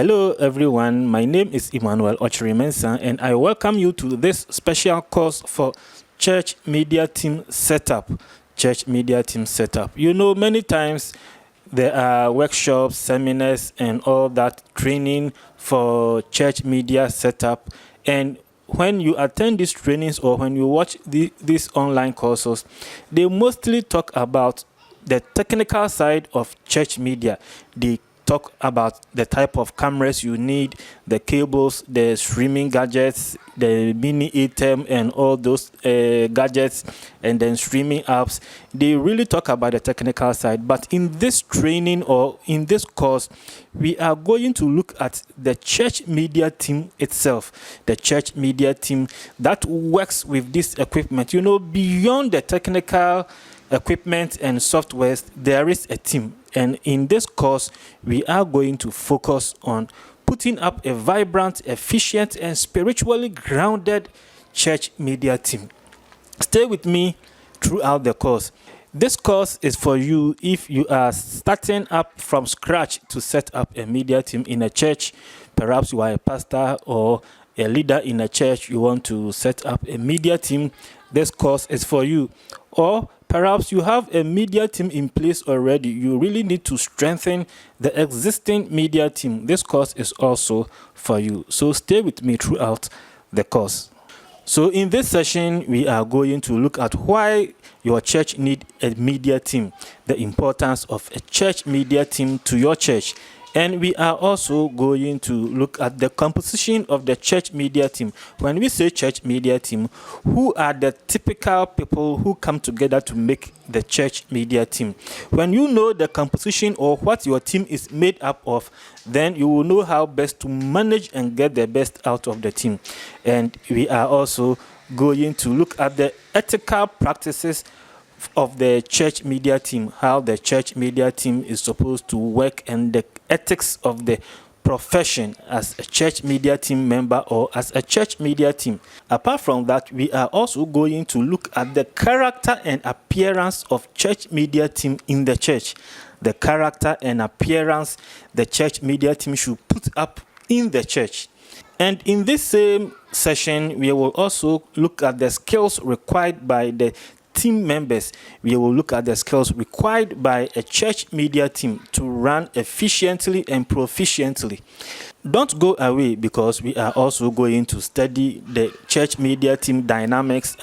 Hello everyone, my name is Emmanuel Ocherimensa and I welcome you to this special course for Church Media Team Setup. Church Media Team Setup. You know, many times there are workshops, seminars and all that training for church media setup, and when you attend these trainings or when you watch these online courses, they mostly talk about the technical side of church media. They talk about the type of cameras you need, the cables, the streaming gadgets, the mini ATEM and all those gadgets, and then streaming apps. They really talk about the technical side. But in this training or in this course, we are going to look at the church media team itself, the church media team that works with this equipment. You know, beyond the technical equipment and softwares, there is a team. And in this course, we are going to focus on putting up a vibrant, efficient, and spiritually grounded church media team. Stay with me throughout the course. This course is for you if you are starting up from scratch to set up a media team in a church. Perhaps you are a pastor or a leader in a church, you want to set up a media team. This course is for you. Or perhaps you have a media team in place already. You really need to strengthen the existing media team. This course is also for you. So stay with me throughout the course. So in this session, we are going to look at why your church needs a media team, the importance of a church media team to your church. And we are also going to look at the composition of the church media team. When we say church media team, who are the typical people who come together to make the church media team? When you know the composition or what your team is made up of, then you will know how best to manage and get the best out of the team. And we are also going to look at the ethical practices of the church media team, how the church media team is supposed to work, and the ethics of the profession as a church media team member or as a church media team. Apart from that, we are also going to look at the character and appearance of church media team in the church. The character and appearance the church media team should put up in the church. And in this same session, we will also look at the skills required by the team members. We will look at the skills required by a church media team to run efficiently and proficiently. Don't go away, because we are also going to study the church media team dynamics.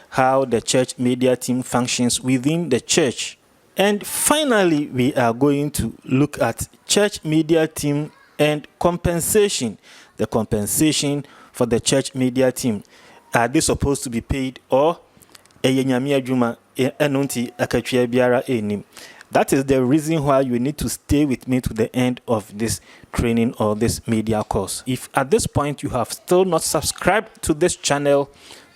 How the church media team functions within the church. And finally, we are going to look at church media team and compensation. The compensation for the church media team. Are they supposed to be paid, or that is the reason why you need to stay with me to the end of this training or this media course. If at this point you have still not subscribed to this channel,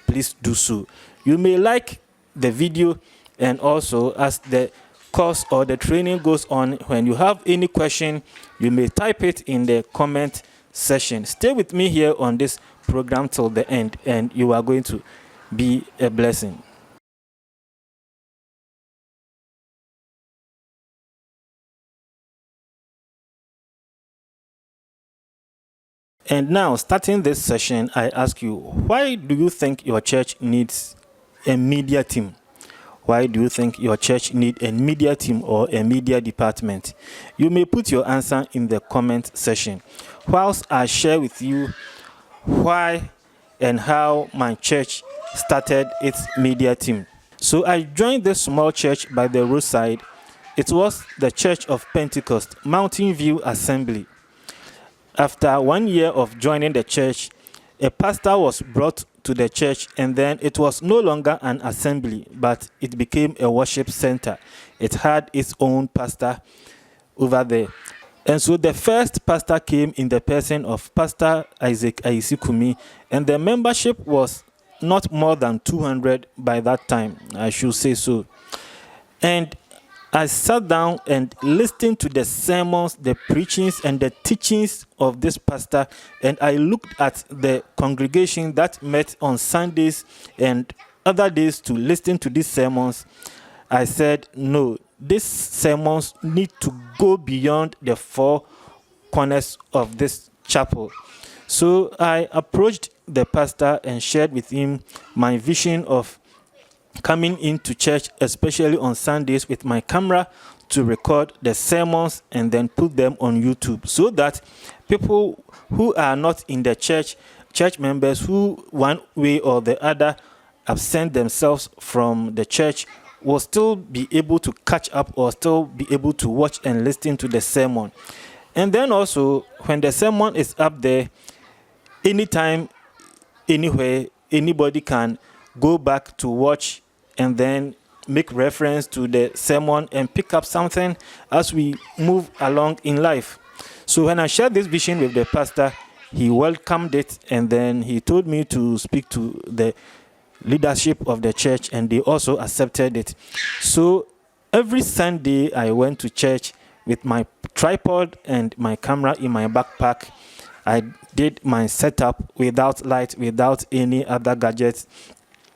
please do so. You may like the video, and also as the course or the training goes on, when you have any question, you may type it in the comment section. Stay with me here on this program till the end, and you are going to be a blessing. And now, starting this session, I ask you, why do you think your church needs a media team? Why do you think your church needs a media team or a media department? You may put your answer in the comment section, whilst I share with you why and how my church started its media team. So I joined this small church by the roadside. It was the Church of Pentecost, Mountain View Assembly. After 1 year of joining the church, a pastor was brought to the church, and then it was no longer an assembly, but it became a worship center. It had its own pastor over there. And so the first pastor came in the person of Pastor Isaac Aisikumi, and the membership was not more than 200 by that time, I should say so. And I sat down and listened to the sermons, the preachings, and the teachings of this pastor, and I looked at the congregation that met on Sundays and other days to listen to these sermons. I said, no, these sermons need to go beyond the four corners of this chapel. So I approached the pastor and shared with him my vision of coming into church, especially on Sundays, with my camera to record the sermons and then put them on YouTube, so that people who are not in the church members who one way or the other absent themselves from the church, will still be able to catch up or still be able to watch and listen to the sermon. And then also, when the sermon is up there, anytime, anywhere, anybody can go back to watch and then make reference to the sermon and pick up something as we move along in life. So when I shared this vision with the pastor, he welcomed it, and then he told me to speak to the leadership of the church, and they also accepted it. So every Sunday I went to church with my tripod and my camera in my backpack. I did my setup without light, without any other gadgets.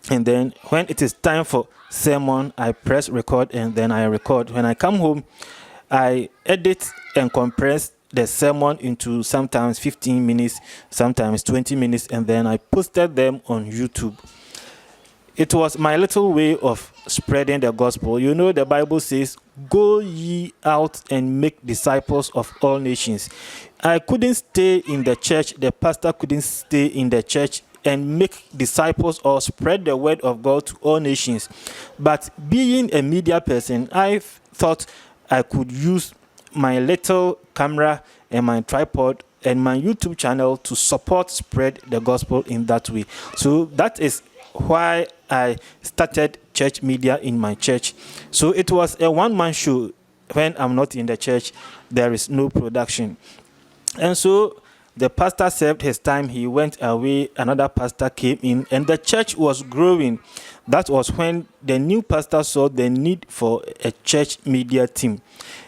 And then when it is time for sermon, I press record and then I record. When I come home, I edit and compress the sermon into sometimes 15 minutes, sometimes 20 minutes, and then I posted them on YouTube. It was my little way of spreading the gospel. You know, the Bible says, "Go ye out and make disciples of all nations." I couldn't stay in the church. The pastor couldn't stay in the church and make disciples or spread the word of God to all nations. But being a media person, I thought I could use my little camera and my tripod and my YouTube channel to spread the gospel in that way. So that is why I started church media in my church. So it was a one-man show. When I'm not in the church, there is no production. And so the pastor served his time. He went away. Another pastor came in, and the church was growing. That was when the new pastor saw the need for a church media team.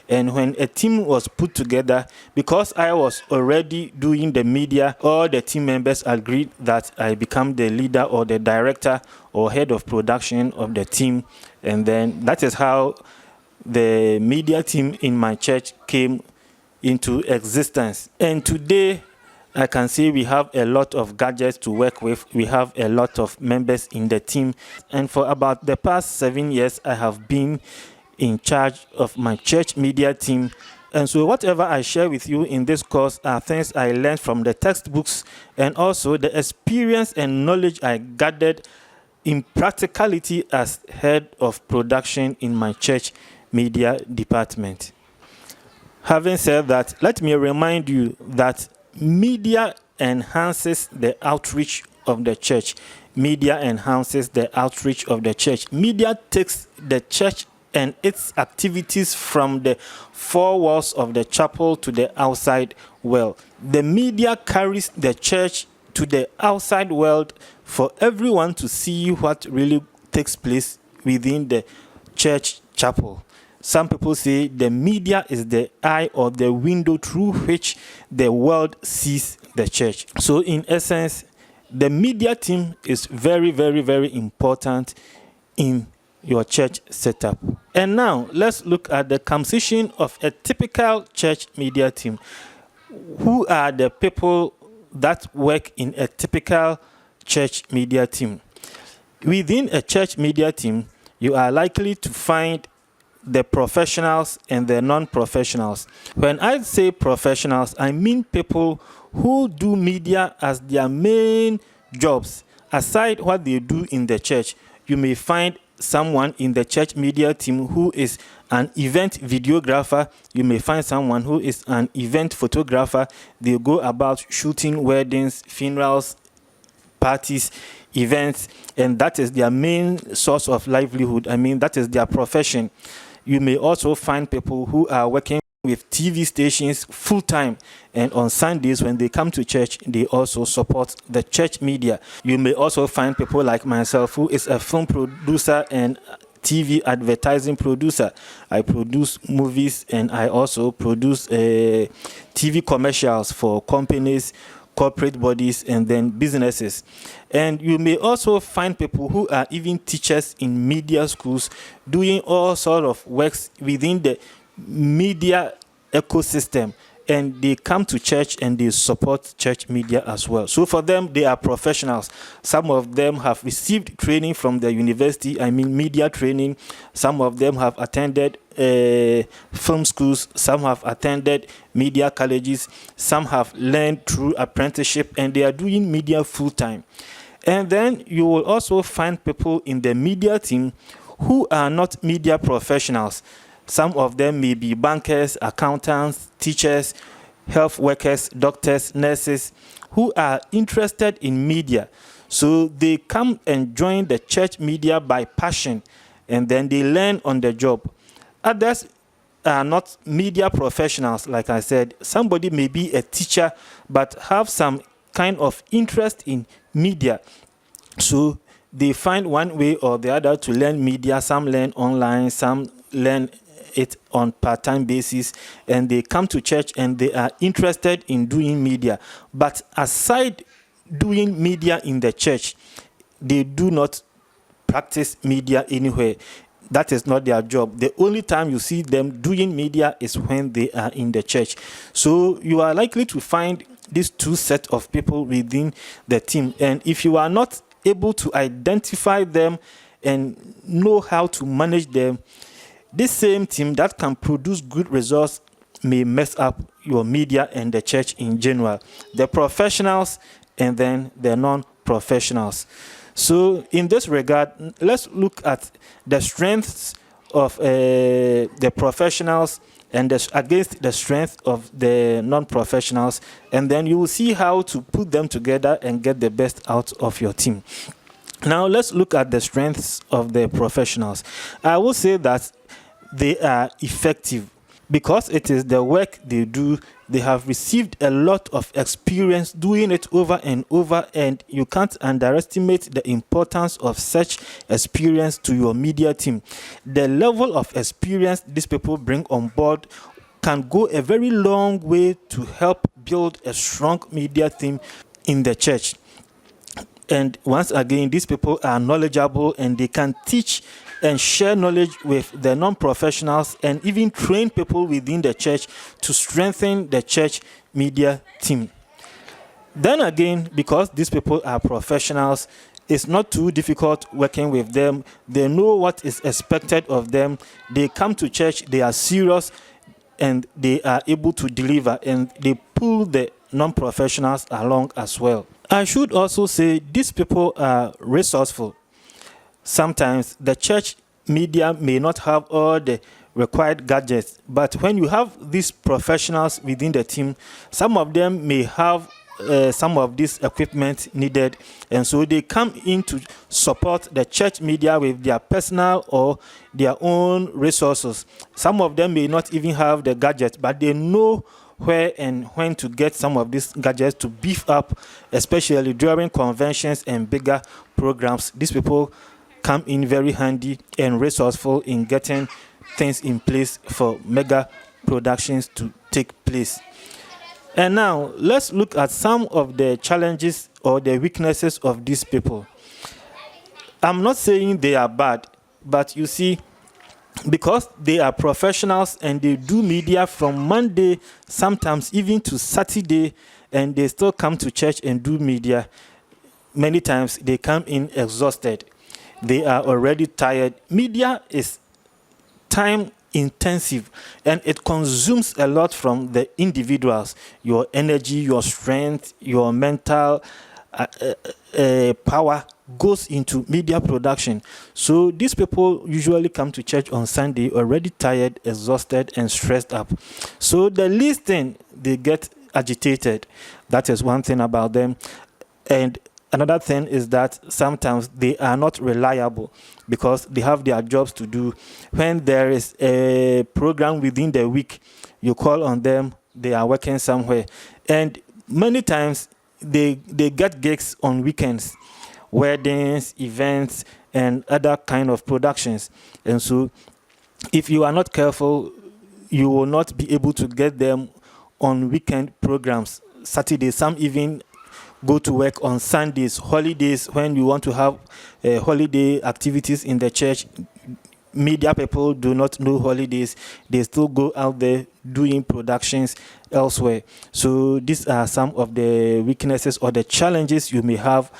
And when a team was put together, because I was already doing the media, all the team members agreed that I become the leader or the director or head of production of the team. And then that is how the media team in my church came into existence. And today, I can see we have a lot of gadgets to work with. We have a lot of members in the team. And for about the past 7 years, I have been in charge of my church media team. And so whatever I share with you in this course are things I learned from the textbooks, and also the experience and knowledge I gathered in practicality as head of production in my church media department. Having said that, let me remind you that media enhances the outreach of the church. Media enhances the outreach of the church. Media takes the church and its activities from the four walls of the chapel to the outside world. The media carries the church to the outside world for everyone to see what really takes place within the church chapel. Some people say the media is the eye or the window through which the world sees the church. So in essence, the media team is very, very, very important in your church setup. And now let's look at the composition of a typical church media team. Who are the people that work in a typical church media team? Within a church media team, you are likely to find the professionals and the non-professionals. When I say professionals, I mean people who do media as their main jobs. Aside what they do in the church, you may find someone in the church media team who is an event videographer. You may find someone who is an event photographer. They go about shooting weddings, funerals, parties, events, and that is their main source of livelihood. I mean, that is their profession. You may also find people who are working with TV stations full-time, and on Sundays when they come to church, they also support the church media. You may also find people like myself, who is a film producer and TV advertising producer. I produce movies, and I also produce TV commercials for companies, corporate bodies, and then businesses. And you may also find people who are even teachers in media schools, doing all sort of works within the media ecosystem. and they come to church and they support church media as well. So for them, they are professionals. Some of them have received training from the university, media training. Some of them have attended film schools. Some have attended media colleges. Some have learned through apprenticeship, and they are doing media full time. And then you will also find people in the media team who are not media professionals. Some of them may be bankers, accountants, teachers, health workers, doctors, nurses, who are interested in media. So they come and join the church media by passion, and then they learn on the job. Others are not media professionals, like I said. Somebody may be a teacher, but have some kind of interest in media. So they find one way or the other to learn media. Some learn online, some learn it on part-time basis, and they come to church and they are interested in doing media. But aside doing media in the church, they do not practice media anywhere. That is not their job. The only time you see them doing media is when they are in the church. So you are likely to find these two sets of people within the team. And if you are not able to identify them and know how to manage them, this same team that can produce good results may mess up your media and the church in general. The professionals and then the non-professionals. So in this regard, let's look at the strengths of the professionals and against the strength of the non-professionals, and then you will see how to put them together and get the best out of your team. Now let's look at the strengths of the professionals. I will say that they are effective because it is the work they do. They have received a lot of experience doing it over and over, and you can't underestimate the importance of such experience to your media team. The level of experience these people bring on board can go a very long way to help build a strong media team in the church. And once again, these people are knowledgeable and they can teach and share knowledge with the non-professionals and even train people within the church to strengthen the church media team. Then again, because these people are professionals, it's not too difficult working with them. They know what is expected of them. They come to church, they are serious, and they are able to deliver, and they pull the non-professionals along as well. I should also say these people are resourceful. Sometimes the church media may not have all the required gadgets, but when you have these professionals within the team, some of them may have some of this equipment needed, and so they come in to support the church media with their personal or their own resources. Some of them may not even have the gadgets, but they know where and when to get some of these gadgets to beef up, especially during conventions and bigger programs. These people come in very handy and resourceful in getting things in place for mega productions to take place. And now let's look at some of the challenges or the weaknesses of these people. I'm not saying they are bad, but you see, because they are professionals and they do media from Monday, sometimes even to Saturday, and they still come to church and do media, many times they come in exhausted. They are already tired. Media is time intensive and it consumes a lot from the individuals. Your energy, your strength, your mental power goes into media production. So these people usually come to church on Sunday already tired, exhausted, and stressed up. So the least thing, they get agitated. That is one thing about them. And another thing is that sometimes they are not reliable because they have their jobs to do. When there is a program within the week, you call on them, they are working somewhere. And many times they get gigs on weekends, weddings, events, and other kind of productions. And so if you are not careful, you will not be able to get them on weekend programs, Saturday. Some even go to work on Sundays, holidays, when you want to have holiday activities in the church. media people do not know holidays. They still go out there doing productions elsewhere. So these are some of the weaknesses or the challenges you may have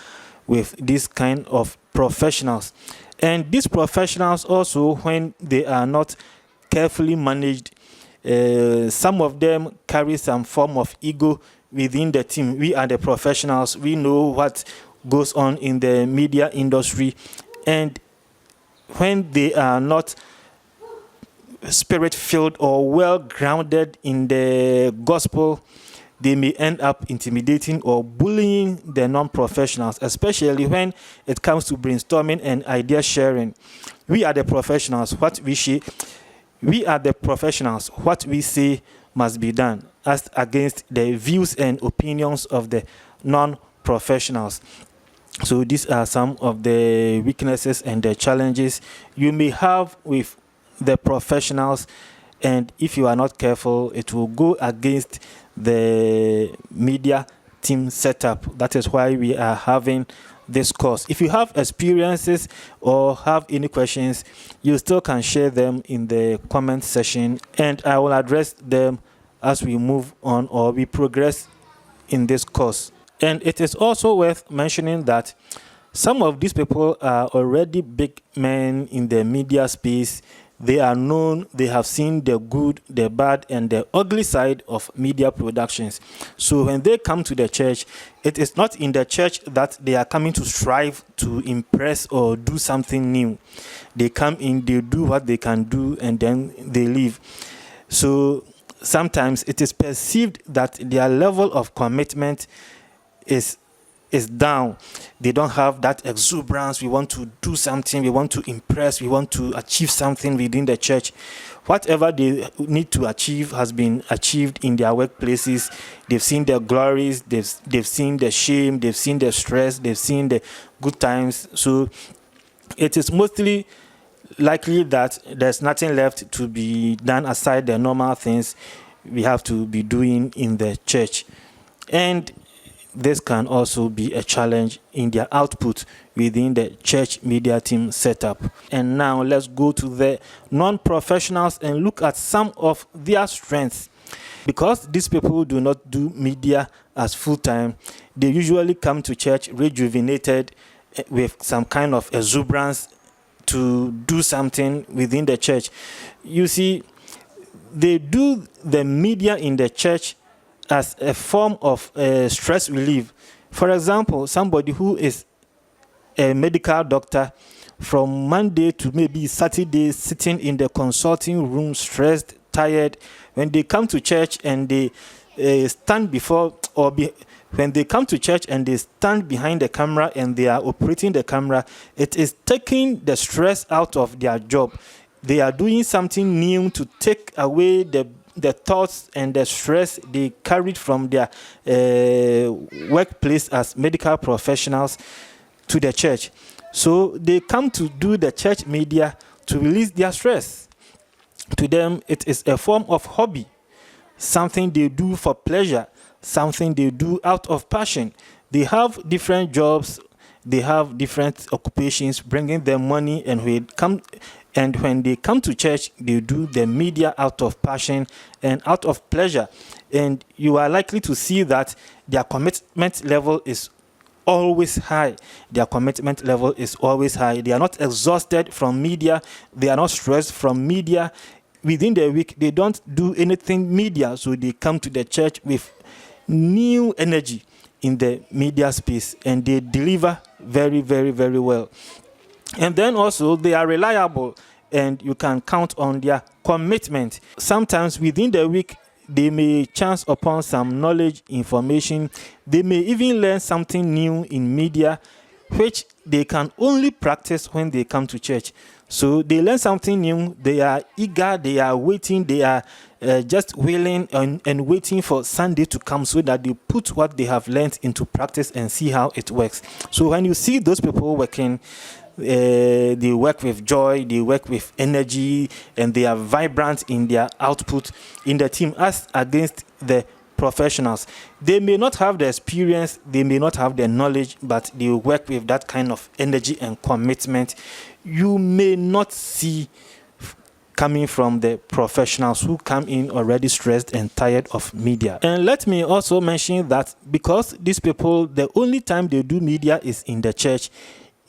with this kind of professionals. And these professionals also, when they are not carefully managed, some of them carry some form of ego within the team. We are the professionals. We know what goes on in the media industry. And when they are not spirit-filled or well-grounded in the gospel, they may end up intimidating or bullying the non-professionals, especially when it comes to brainstorming and idea sharing. We are the professionals. What we say must be done, as against the views and opinions of the non-professionals. So these are some of the weaknesses and the challenges you may have with the professionals, and if you are not careful, it will go against the media team setup. That is why we are having this course. If you have experiences or have any questions, you still can share them in the comment section, and I will address them as we move on or we progress in this course. And it is also worth mentioning that some of these people are already big men in the media space. They are known, they have seen the good, the bad, and the ugly side of media productions. So when they come to the church, it is not in the church that they are coming to strive to impress or do something new. They come in, they do what they can do, and then they leave. So sometimes it is perceived that their level of commitment is down. They don't have that exuberance. We want to do something, we want to impress, we want to achieve something within the church. Whatever they need to achieve has been achieved in their workplaces. They've seen the glories, they've seen the shame, they've seen the stress, they've seen the good times. So it is mostly likely that there's nothing left to be done aside the normal things we have to be doing in the church. And this can also be a challenge in their output within the church media team setup. And now let's go to the non-professionals and look at some of their strengths. Because these people do not do media as full-time, they usually come to church rejuvenated with some kind of exuberance to do something within the church. You see, they do the media in the church as a form of stress relief. For example, somebody who is a medical doctor, from Monday to maybe Saturday, sitting in the consulting room, stressed, tired, when they come to church and they stand before when they come to church and they stand behind the camera and they are operating the camera, it is taking the stress out of their job. They are doing something new to take away the thoughts and the stress they carried from their workplace as medical professionals to the church. So they come to do the church media to release their stress. To them, it is a form of hobby, something they do for pleasure, something they do out of passion. They have different jobs, they have different occupations bringing them money, and when they come to church, they do the media out of passion and out of pleasure. And you are likely to see that their commitment level is always high. Their commitment level is always high. They are not exhausted from media. They are not stressed from media. Within the week, they don't do anything media. So they come to the church with new energy in the media space, and they deliver very, very, very well. And then also they are reliable, and you can count on their commitment. Sometimes within the week, they may chance upon some knowledge, information. They may even learn something new in media, which they can only practice when they come to church. So they learn something new. They are eager. They are waiting. They are just willing and waiting for Sunday to come so that they put what they have learned into practice and see how it works. So when you see those people working, they work with joy, they work with energy, and they are vibrant in their output in the team, as against the professionals. They may not have the experience, they may not have the knowledge, but they work with that kind of energy and commitment you may not see coming from the professionals who come in already stressed and tired of media. And let me also mention that because these people, the only time they do media is in the church.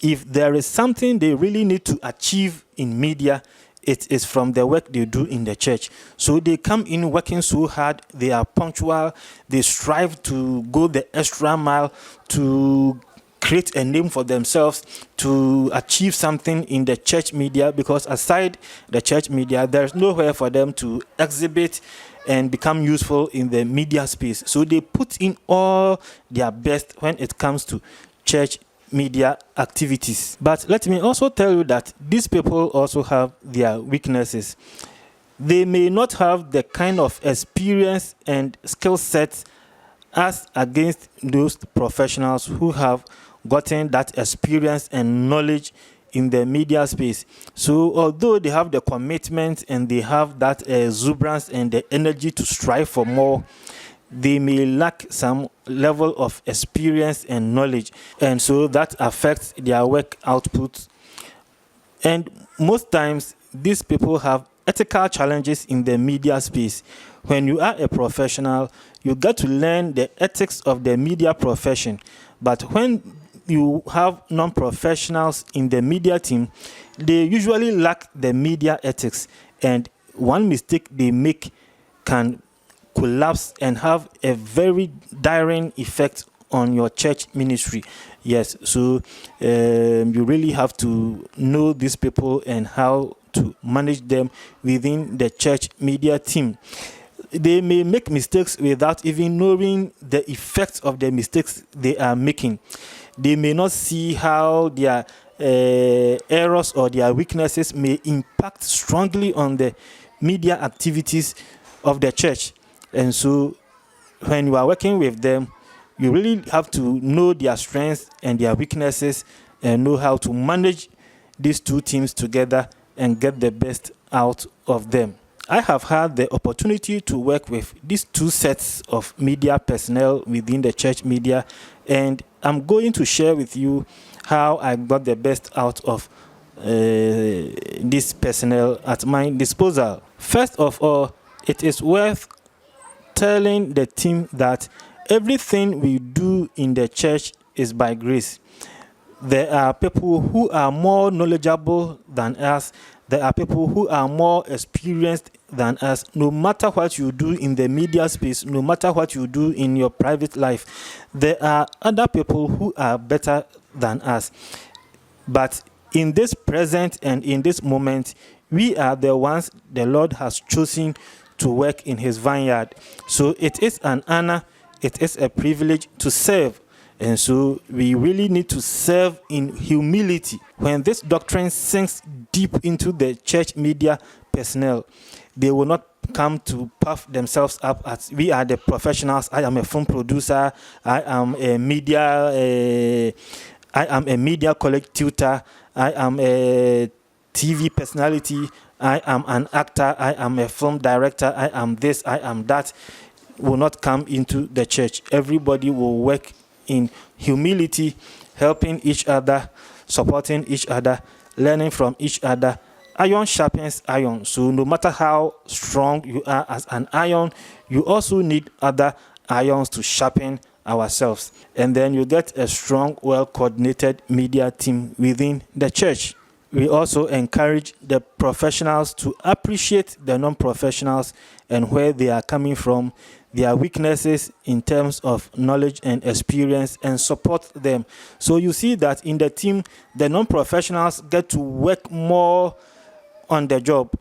If there is something they really need to achieve in media, it is from the work they do in the church. So they come in working so hard, they are punctual, they strive to go the extra mile to create a name for themselves, to achieve something in the church media, because aside the church media, there's nowhere for them to exhibit and become useful in the media space. So they put in all their best when it comes to church media activities. But let me also tell you that these people also have their weaknesses. They may not have the kind of experience and skill set as against those professionals who have gotten that experience and knowledge in the media space. So although they have the commitment and they have that exuberance and the energy to strive for more, they may lack some level of experience and knowledge, and so that affects their work output. And most times these people have ethical challenges in the media space. When you are a professional, you get to learn the ethics of the media profession. But when you have non-professionals in the media team, they usually lack the media ethics, and one mistake they make can collapse and have a very dire effect on your church ministry. Yes, so you really have to know these people and how to manage them within the church media team. They may make mistakes without even knowing the effects of the mistakes they are making. They may not see how their errors or their weaknesses may impact strongly on the media activities of the church. And so when you are working with them, you really have to know their strengths and their weaknesses and know how to manage these two teams together and get the best out of them. I have had the opportunity to work with these two sets of media personnel within the church media, and I'm going to share with you how I got the best out of this personnel at my disposal. First of all, it is worth telling the team that everything we do in the church is by grace. There are people who are more knowledgeable than us. There are people who are more experienced than us. No matter what you do in the media space, no matter what you do in your private life, there are other people who are better than us. But in this present and in this moment, we are the ones the Lord has chosen to work in his vineyard. So it is an honor, it is a privilege to serve. And so we really need to serve in humility. When this doctrine sinks deep into the church media personnel, they will not come to puff themselves up as we are the professionals. I am a film producer. I am a media college tutor. I am a TV personality. I am an actor. I am a film director. I am this. I am that. Will not come into the church. Everybody will work in humility, helping each other, supporting each other, learning from each other. Iron sharpens iron. So no matter how strong you are as an iron, you also need other irons to sharpen ourselves. And then you get a strong, well-coordinated media team within the church. We also encourage the professionals to appreciate the non-professionals and where they are coming from, their weaknesses in terms of knowledge and experience, and support them. So you see that in the team, the non-professionals get to work more on the job.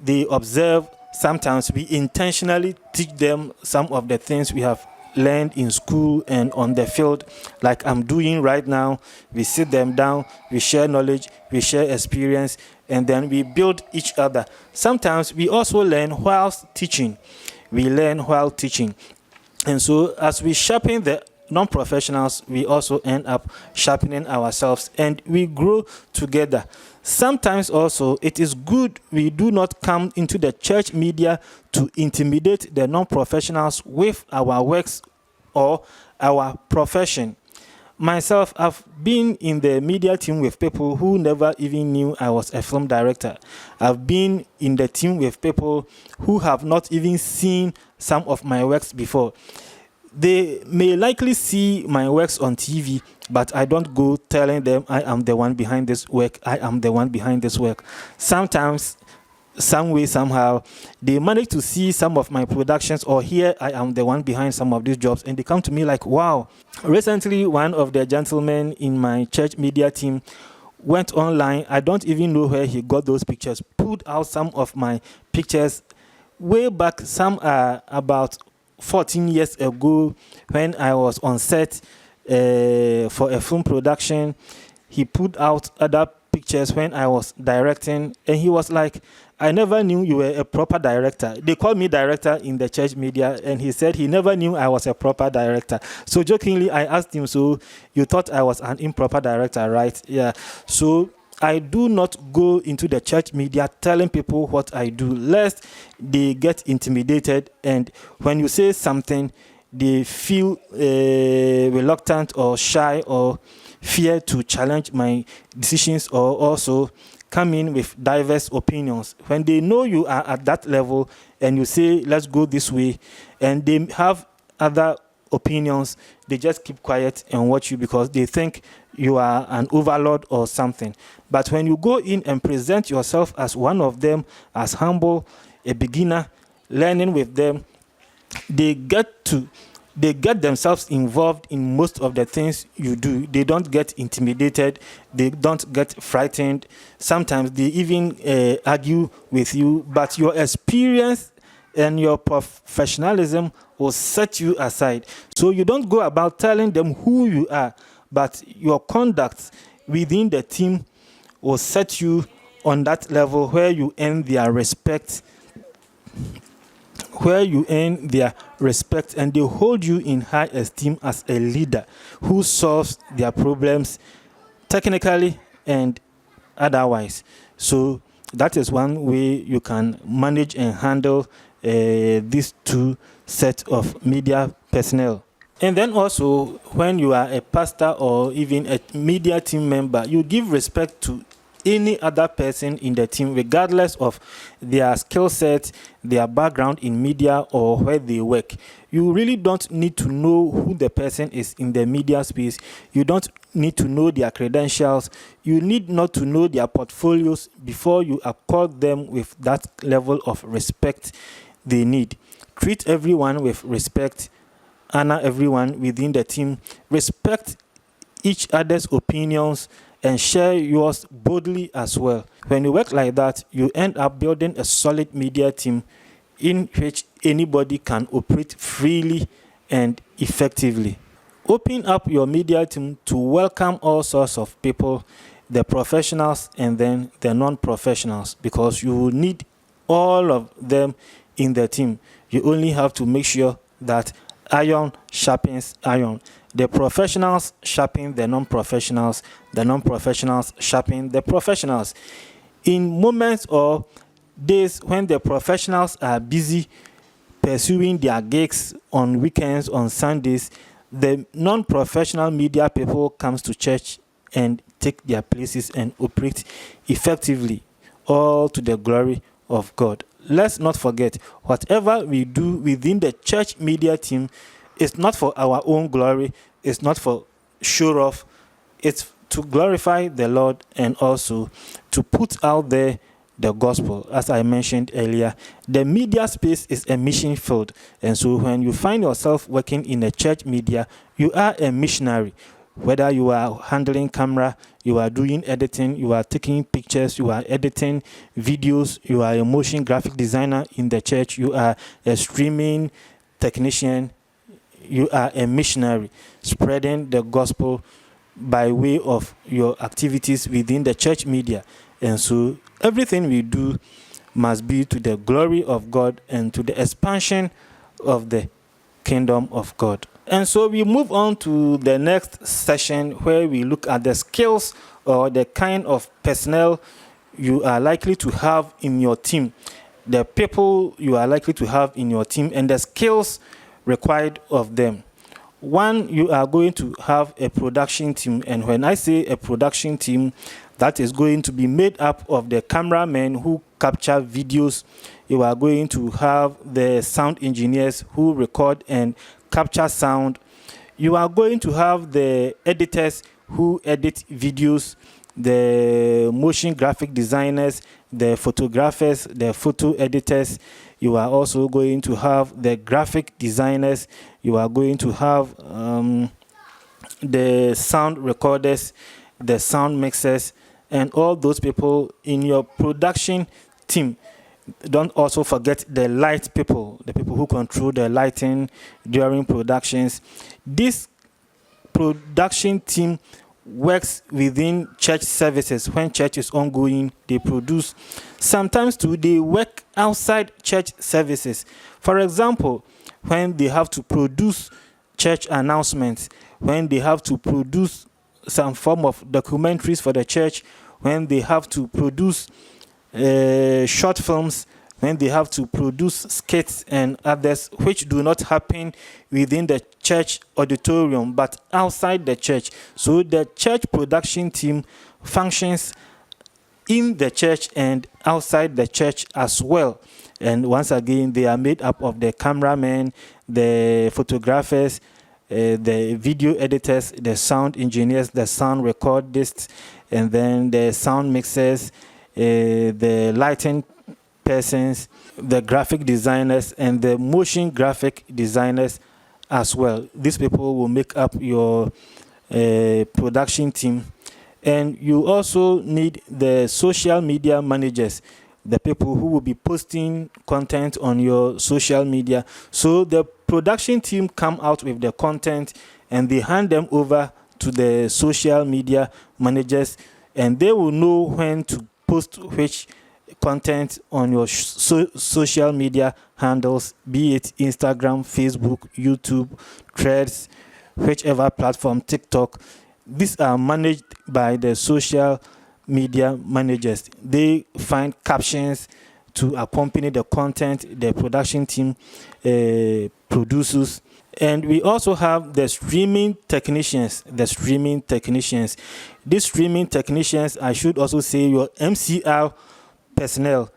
They observe. Sometimes we intentionally teach them some of the things we have learned in school and on the field, like I'm doing right now. We sit them down, we share knowledge, we share experience, and then we build each other. Sometimes we also learn whilst teaching. We learn while teaching. And so as we sharpen the non-professionals, we also end up sharpening ourselves and we grow together. Sometimes also it is good we do not come into the church media to intimidate the non-professionals with our works or our profession. Myself, I've been in the media team with people who never even knew I was a film director. I've been in the team with people who have not even seen some of my works before. They may likely see my works on TV, but I don't go telling them I am the one behind this work. I am the one behind this work. Sometimes, some way, somehow, they manage to see some of my productions or hear I am the one behind some of these jobs, and they come to me like, wow. Recently, one of the gentlemen in my church media team went online. I don't even know where he got those pictures, pulled out some of my pictures way back. Some are about 14 years ago when I was on set for a film production. He put out other pictures when I was directing, and he was like, I never knew you were a proper director. They call me director in the church media, and he said he never knew I was a proper director. So jokingly, I asked him, so you thought I was an improper director, right? Yeah. So I do not go into the church media telling people what I do, lest they get intimidated, and when you say something, they feel reluctant or shy or fear to challenge my decisions, or also come in with diverse opinions. When they know you are at that level and you say, let's go this way, and they have other opinions, they just keep quiet and watch you because they think you are an overlord or something. But when you go in and present yourself as one of them, as humble, a beginner, learning with them, they get themselves involved in most of the things you do. They don't get intimidated. They don't get frightened. Sometimes they even argue with you, but your experience and your professionalism will set you aside. So you don't go about telling them who you are, but your conduct within the team will set you on that level where you earn their respect, and they hold you in high esteem as a leader who solves their problems technically and otherwise. So that is one way you can manage and handle these two sets of media personnel. And then also, when you are a pastor or even a media team member, you give respect to any other person in the team, regardless of their skill set, their background in media, or where they work. You really don't need to know who the person is in the media space. You don't need to know their credentials. You need not to know their portfolios before you accord them with that level of respect they need. Treat everyone with respect. Honor everyone within the team. Respect each other's opinions and share yours boldly as well. When you work like that, you end up building a solid media team in which anybody can operate freely and effectively. Open up your media team to welcome all sorts of people, the professionals and then the non-professionals, because you will need all of them in the team. You only have to make sure that iron sharpens iron. The professionals sharpen the non-professionals sharpen the professionals. In moments or days when the professionals are busy pursuing their gigs on weekends, on Sundays, the non-professional media people comes to church and take their places and operate effectively, all to the glory of God. Let's not forget, whatever we do within the church media team is not for our own glory, it's not for show off, it's to glorify the Lord and also to put out there the gospel. As I mentioned earlier, the media space is a mission field, and so when you find yourself working in a church media, you are a missionary. Whether you are handling camera, you are doing editing, you are taking pictures, you are editing videos, you are a motion graphic designer in the church, you are a streaming technician, you are a missionary spreading the gospel by way of your activities within the church media. And so everything we do must be to the glory of God and to the expansion of the kingdom of God. And so we move on to the next session where we look at the skills or the kind of personnel you are likely to have in your team, the people you are likely to have in your team, and the skills required of them. One, you are going to have a production team. And when I say a production team, that is going to be made up of the cameramen who capture videos. You are going to have the sound engineers who record and capture sound. You are going to have the editors who edit videos, the motion graphic designers, the photographers, the photo editors. You are also going to have the graphic designers. You are going to have the sound recorders, the sound mixers, and all those people in your production team. Don't also forget the light people, the people who control the lighting during productions. This production team works within church services. When church is ongoing, they produce. Sometimes too, they work outside church services. For example, when they have to produce church announcements, when they have to produce some form of documentaries for the church, when they have to produce short films, when they have to produce skits and others which do not happen within the church auditorium but outside the church. So the church production team functions in the church and outside the church as well. And once again, they are made up of the cameramen, the photographers, the video editors, the sound engineers, the sound recordists, and then the sound mixers, the lighting persons, the graphic designers, and the motion graphic designers as well. These people will make up your production team. And you also need the social media managers, the people who will be posting content on your social media. So the production team come out with the content and they hand them over to the social media managers, and they will know when to post which content on your social media handles, be it Instagram, Facebook, YouTube, Threads, whichever platform, TikTok. These are managed by the social media managers. They find captions to accompany the content the production team produces. And we also have the streaming technicians. These streaming technicians, I should also say your MCR personnel,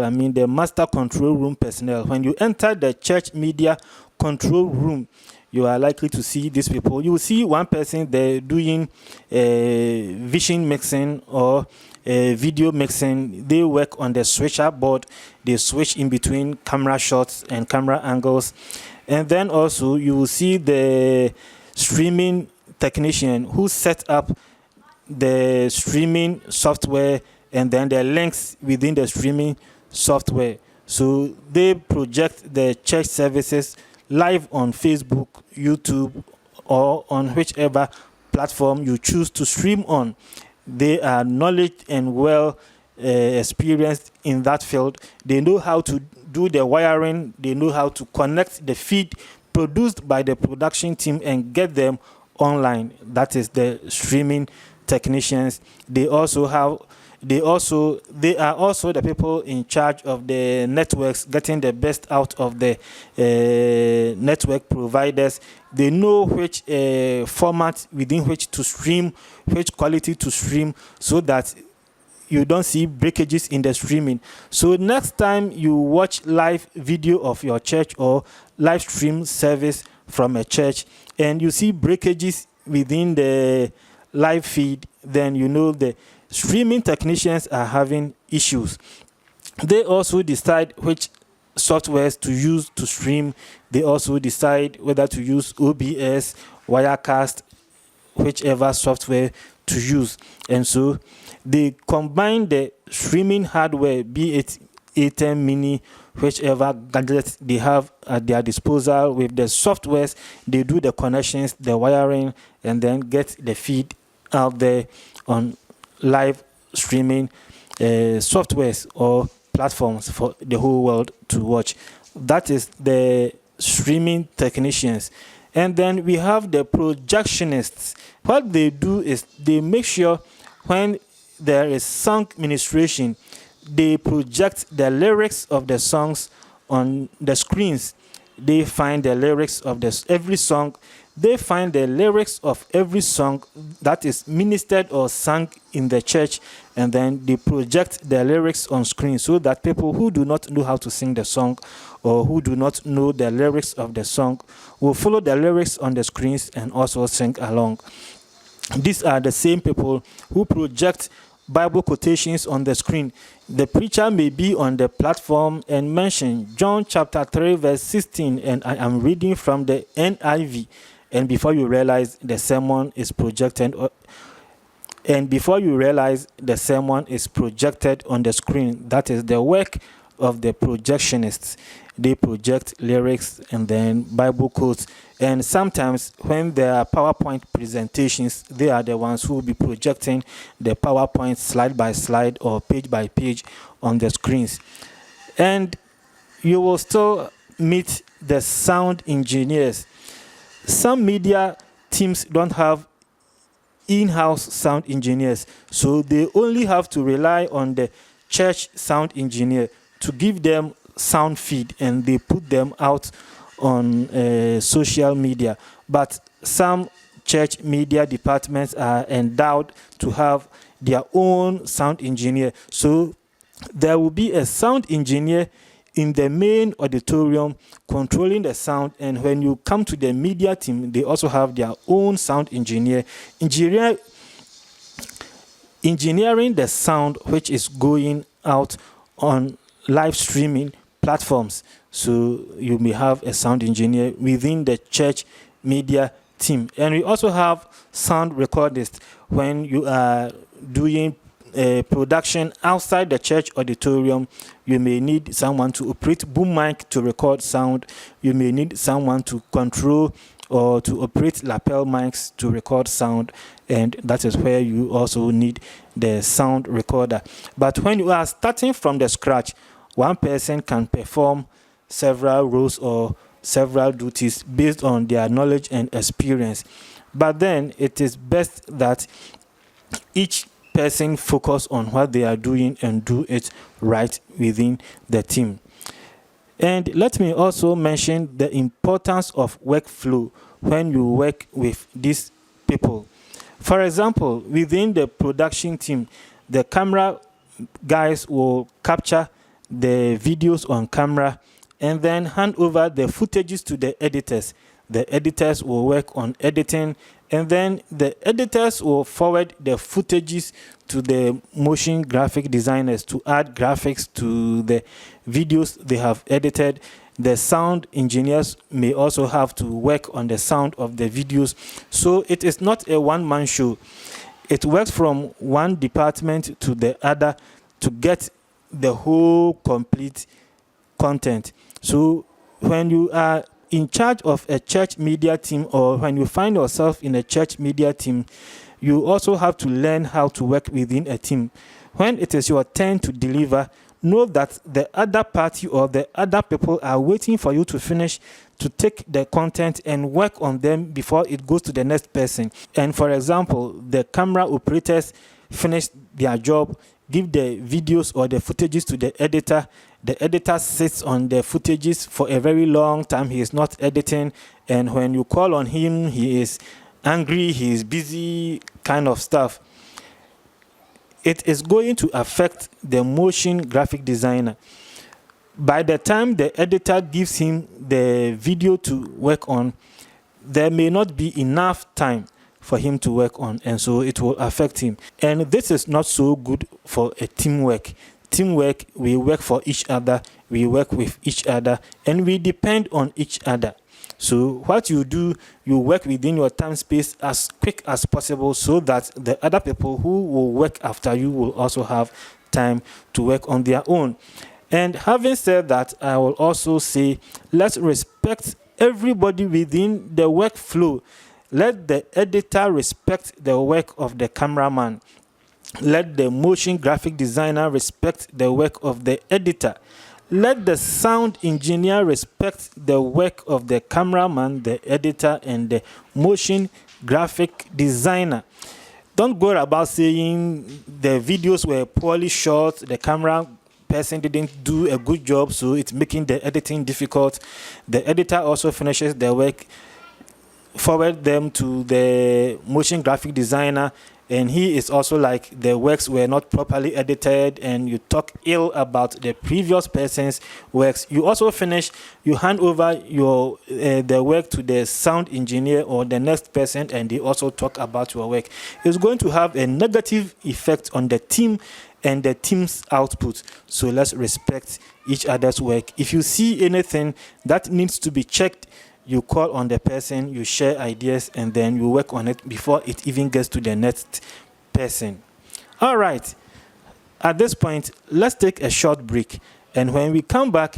I mean the master control room personnel. When you enter the church media control room, you are likely to see these people. You will see one person there doing vision mixing or video mixing. They work on the switcher board. They switch in between camera shots and camera angles. And then also you will see the streaming technician who set up the streaming software and then the links within the streaming software. So they project the church services live on Facebook, YouTube, or on whichever platform you choose to stream on. They are knowledge and well experienced in that field. They know how to do the wiring. They know how to connect the feed produced by the production team and get them online. That is the streaming technicians. They are also the people in charge of the networks, getting the best out of the network providers. They know which format within which to stream, which quality to stream, so that you don't see breakages in the streaming. So next time you watch live video of your church or live stream service from a church and you see breakages within the live feed, then you know the streaming technicians are having issues. They also decide which softwares to use to stream. They also decide whether to use OBS, Wirecast, whichever software to use. And so they combine the streaming hardware, be it A10 mini, whichever gadget they have at their disposal, with the softwares. They do the connections, the wiring, and then get the feed out there on live streaming softwares or platforms for the whole world to watch. That is the streaming technicians. And then we have the projectionists. What they do is they make sure when there is song ministration, they project the lyrics of the songs on the screens. They find the lyrics of every song. They find the lyrics of every song that is ministered or sung in the church, and then they project the lyrics on screen so that people who do not know how to sing the song or who do not know the lyrics of the song will follow the lyrics on the screens and also sing along. These are the same people who project Bible quotations on the screen. The preacher may be on the platform and mention John chapter 3 verse 16, and I am reading from the NIV. And before you realize the sermon is projected, on the screen. That is the work of the projectionists. They project lyrics and then Bible quotes. And sometimes when there are PowerPoint presentations, they are the ones who will be projecting the PowerPoint slide by slide or page by page on the screens. And you will still meet the sound engineers. Some media teams don't have in-house sound engineers, so they only have to rely on the church sound engineer to give them sound feed, and they put them out on social media. But some church media departments are endowed to have their own sound engineer, so there will be a sound engineer in the main auditorium controlling the sound, and when you come to the media team, they also have their own sound engineer engineering the sound which is going out on live streaming platforms. So you may have a sound engineer within the church media team. And we also have sound recordists. When you are doing production outside the church auditorium, you may need someone to operate boom mic to record sound. You may need someone to control or to operate lapel mics to record sound, and that is where you also need the sound recorder. But when you are starting from the scratch, one person can perform several roles or several duties based on their knowledge and experience. But then it is best that each person focus on what they are doing and do it right within the team. And let me also mention the importance of workflow when you work with these people. For example, within the production team, the camera guys will capture the videos on camera and then hand over the footages to the editors. The editors will work on editing, and then the editors will forward the footages to the motion graphic designers to add graphics to the videos they have edited. The sound engineers may also have to work on the sound of the videos. So it is not a one-man show. It works from one department to the other to get the whole complete content. So when you are in charge of a church media team, or when you find yourself in a church media team, you also have to learn how to work within a team. When it is your turn to deliver, know that the other party or the other people are waiting for you to finish, to take the content and work on them before it goes to the next person. And for example, the camera operators finish their job, give the videos or the footages to the editor. The editor sits on the footages for a very long time. He is not editing, and when you call on him, he is angry, he is busy, kind of stuff. It is going to affect the motion graphic designer. By the time the editor gives him the video to work on, there may not be enough time for him to work on, and so it will affect him. And this is not so good for a teamwork. Teamwork, we work for each other, we work with each other, and we depend on each other. So what you do, you work within your time space as quick as possible so that the other people who will work after you will also have time to work on their own. And having said that, I will also say, let's respect everybody within the workflow. Let the editor respect the work of the cameraman. Let the motion graphic designer respect the work of the editor. Let the sound engineer respect the work of the cameraman, the editor, and the motion graphic designer. Don't go about saying the videos were poorly shot, the camera person didn't do a good job, so it's making the editing difficult. The editor also finishes the work, forward them to the motion graphic designer, and he is also like, the works were not properly edited, and you talk ill about the previous person's works. You also finish, you hand over your the work to the sound engineer or the next person, and they also talk about your work. It's going to have a negative effect on the team and the team's output. So let's respect each other's work. If you see anything that needs to be checked, you call on the person, you share ideas, and then you work on it before it even gets to the next person. All right. At this point, let's take a short break. And when we come back,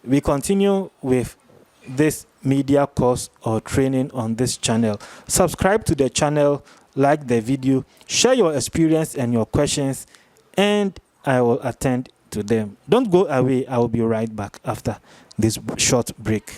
we continue with this media course or training on this channel. Subscribe to the channel, like the video, share your experience and your questions, and I will attend to them. Don't go away. I will be right back after this short break.